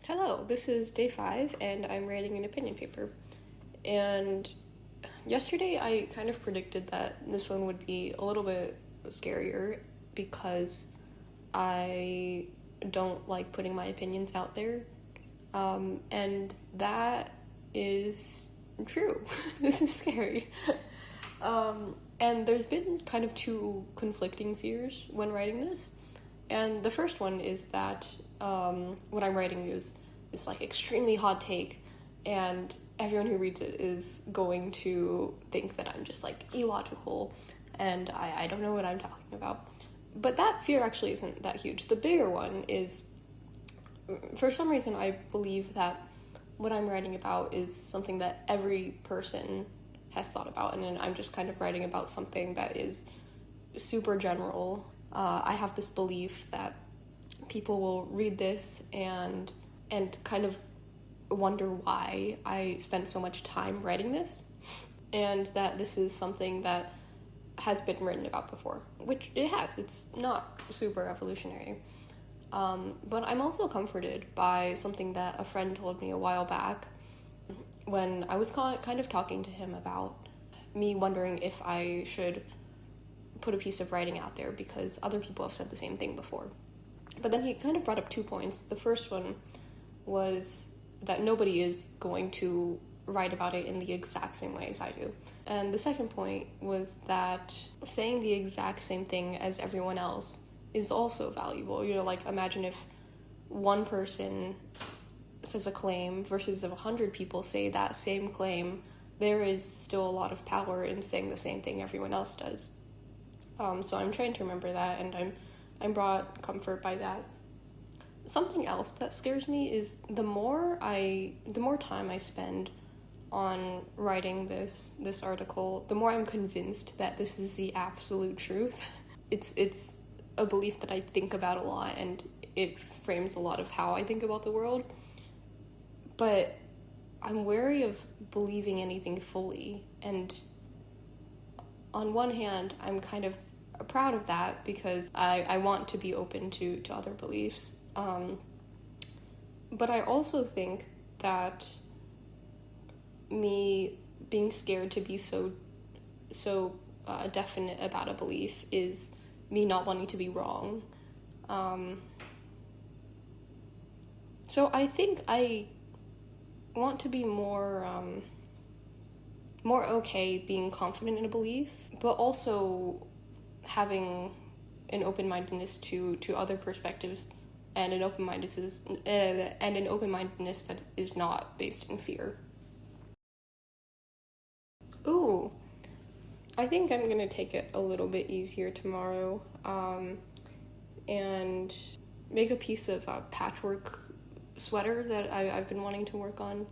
Hello, this is day 5, and I'm writing an opinion paper. And yesterday I kind of predicted that this one would be a little bit scarier because I don't like putting my opinions out there. And that is true. This is scary. And there's been kind of two conflicting fears when writing this. And the first one is that what I'm writing is like extremely hot take, and everyone who reads it is going to think that I'm just like illogical and I don't know what I'm talking about. But that fear actually isn't that huge. The bigger one is, for some reason, I believe that what I'm writing about is something that every person has thought about, and then I'm just kind of writing about something that is super general. I have this belief that people will read this and kind of wonder why I spent so much time writing this, and that this is something that has been written about before, which it has. It's not super revolutionary. But I'm also comforted by something that a friend told me a while back when I was kind of talking to him about me wondering if I should put a piece of writing out there because other people have said the same thing before. But then he kind of brought up 2 points. The first one was that nobody is going to write about it in the exact same way as I do. And the second point was that saying the exact same thing as everyone else is also valuable. You know, like imagine if one person says a claim versus if 100 people say that same claim, there is still a lot of power in saying the same thing everyone else does. So I'm trying to remember that, and I'm brought comfort by that. Something else that scares me is the more time I spend on writing this article, the more I'm convinced that this is the absolute truth. It's a belief that I think about a lot, and it frames a lot of how I think about the world. But I'm wary of believing anything fully, and on one hand, I'm kind of proud of that because I want to be open to other beliefs. But I also think that me being scared to be so definite about a belief is me not wanting to be wrong. So I think I want to be more okay being confident in a belief, but also having an open-mindedness to other perspectives, and an open-mindedness that is not based in fear. Ooh, I think I'm gonna take it a little bit easier tomorrow, and make a piece of patchwork sweater that I've been wanting to work on.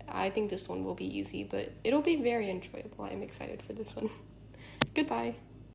I think this one will be easy, but it'll be very enjoyable. I'm excited for this one. Goodbye.